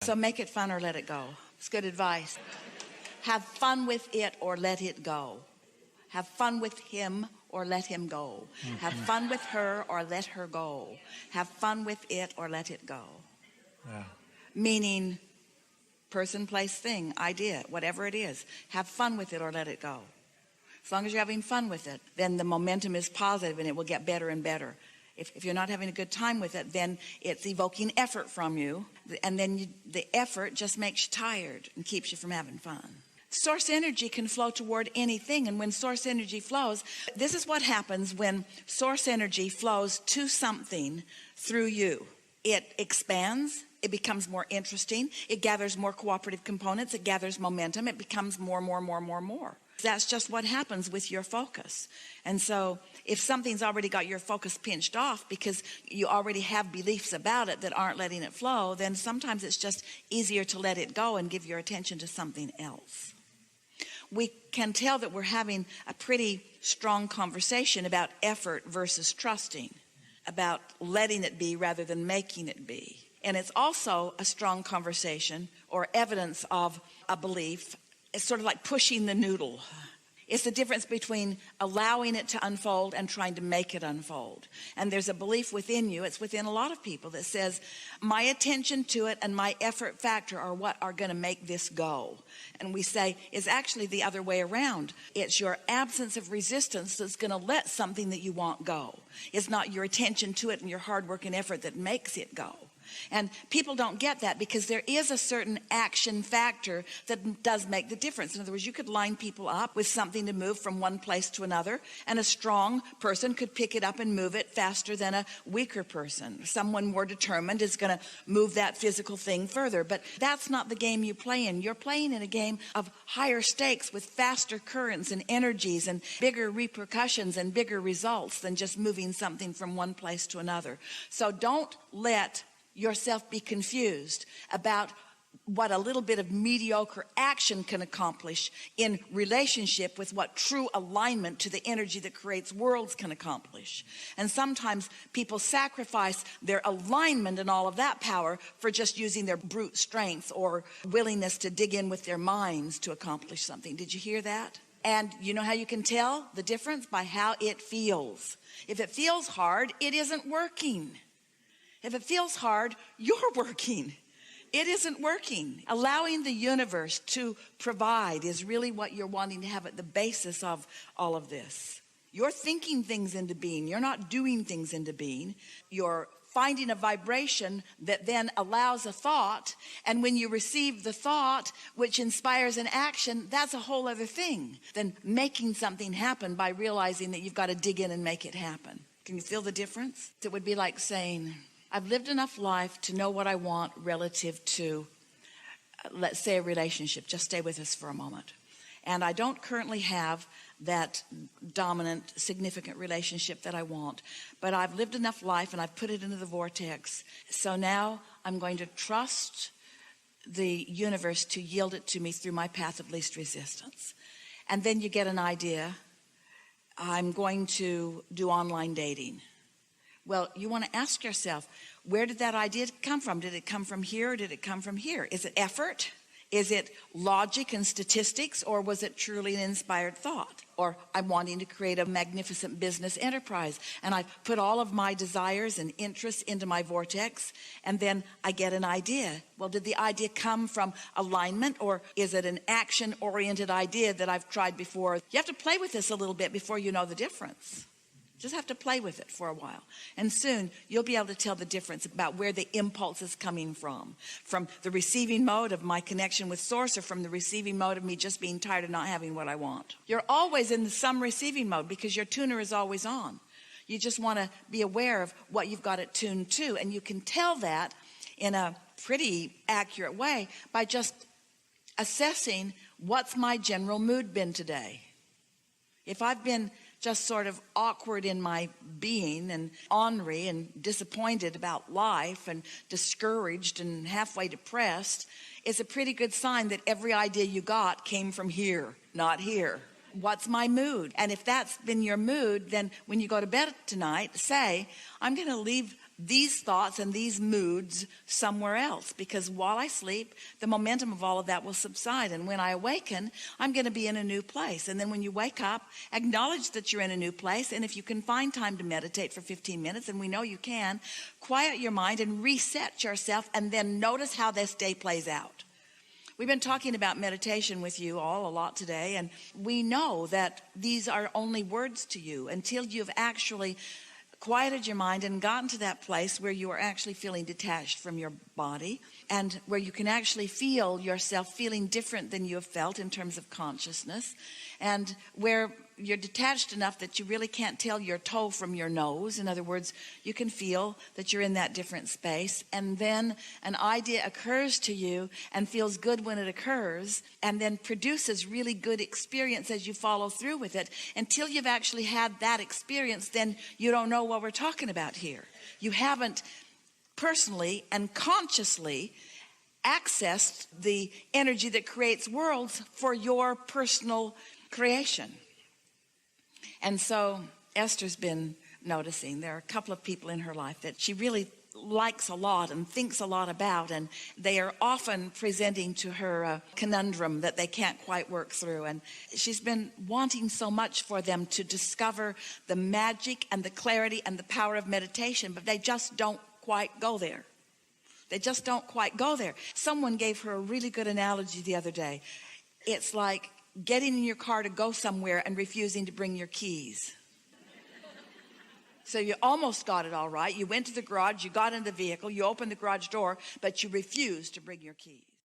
So make it fun or let it go. It's good advice. Have fun with it or let it go. Have fun with him or let him go. Have fun with her or let her go. Have fun with it or let it go. Yeah. Meaning person, place, thing, idea, whatever it is. Have fun with it or let it go. As long as you're having fun with it, then the momentum is positive and it will get better and better. If you're not having a good time with it, then it's evoking effort from you. And then the effort just makes you tired and keeps you from having fun. Source energy can flow toward anything. And when source energy flows, this is what happens when source energy flows to something through you. It expands. It becomes more interesting. It gathers more cooperative components. It gathers momentum. It becomes more. That's just what happens with your focus. And so if something's already got your focus pinched off because you already have beliefs about it that aren't letting it flow, then sometimes it's just easier to let it go and give your attention to something else. We can tell that we're having a pretty strong conversation about effort versus trusting, about letting it be rather than making it be. And it's also a strong conversation or evidence of a belief. It's sort of like pushing the noodle. It's the difference between allowing it to unfold and trying to make it unfold. And there's a belief within you, it's within a lot of people, that says, my attention to it and my effort factor are what are going to make this go. And we say, it's actually the other way around. It's your absence of resistance that's going to let something that you want go. It's not your attention to it and your hard work and effort that makes it go. And people don't get that because there is a certain action factor that does make the difference. In other words, you could line people up with something to move from one place to another, and a strong person could pick it up and move it faster than a weaker person. Someone more determined is going to move that physical thing further. But that's not the game you play in. You're playing in a game of higher stakes with faster currents and energies and bigger repercussions and bigger results than just moving something from one place to another. So don't let yourself be confused about what a little bit of mediocre action can accomplish in relationship with what true alignment to the energy that creates worlds can accomplish. And sometimes people sacrifice their alignment and all of that power for just using their brute strength or willingness to dig in with their minds to accomplish something. Did you hear that? And you know how you can tell the difference? By how it feels. If it feels hard, it isn't working. If it feels hard, you're working. It isn't working. Allowing the universe to provide is really what you're wanting to have at the basis of all of this. You're thinking things into being. You're not doing things into being. You're finding a vibration that then allows a thought. And when you receive the thought, which inspires an action, that's a whole other thing than making something happen by realizing that you've got to dig in and make it happen. Can you feel the difference? It would be like saying, I've lived enough life to know what I want relative to, let's say, a relationship. Just stay with us for a moment. And I don't currently have that dominant, significant relationship that I want. But I've lived enough life and I've put it into the vortex. So now I'm going to trust the universe to yield it to me through my path of least resistance. And then you get an idea. I'm going to do online dating. Well, you want to ask yourself, where did that idea come from? Did it come from here or did it come from here? Is it effort? Is it logic and statistics, or was it truly an inspired thought? Or I'm wanting to create a magnificent business enterprise, and I put all of my desires and interests into my vortex, and then I get an idea. Well, did the idea come from alignment, or is it an action-oriented idea that I've tried before? You have to play with this a little bit before you know the difference. Just have to play with it for a while. And soon you'll be able to tell the difference about where the impulse is coming from the receiving mode of my connection with source, or from the receiving mode of me just being tired of not having what I want. You're always in some receiving mode because your tuner is always on. You just want to be aware of what you've got it tuned to. And you can tell that in a pretty accurate way by just assessing, what's my general mood been today? If I've been just sort of awkward in my being and ornery and disappointed about life and discouraged and halfway depressed, it's a pretty good sign that every idea you got came from here, not here. what's my mood? And if that's been your mood, then when you go to bed tonight, say, I'm going to leave these thoughts and these moods somewhere else, because while I sleep, the momentum of all of that will subside. And when I awaken, I'm going to be in a new place. And then when you wake up, acknowledge that you're in a new place. And if you can find time to meditate for 15 minutes, and we know you can, quiet your mind and reset yourself, and then notice how this day plays out. We've been talking about meditation with you all a lot today, and we know that these are only words to you until you've actually quieted your mind and gotten to that place where you are actually feeling detached from your body, and where you can actually feel yourself feeling different than you have felt in terms of consciousness, and where you're detached enough that you really can't tell your toe from your nose. In other words, you can feel that you're in that different space, and then an idea occurs to you and feels good when it occurs, and then produces really good experience as you follow through with it. Until you've actually had that experience, then you don't know what we're talking about here. You haven't personally and consciously accessed the energy that creates worlds for your personal creation. And so Esther's been noticing there are a couple of people in her life that she really likes a lot and thinks a lot about, and they are often presenting to her a conundrum that they can't quite work through. And she's been wanting so much for them to discover the magic and the clarity and the power of meditation, but they just don't quite go there. They just don't quite go there. Someone gave her a really good analogy the other day. It's like getting in your car to go somewhere and refusing to bring your keys. So you almost got it all right. You went to the garage, you got in the vehicle, you opened the garage door, but you refused to bring your keys.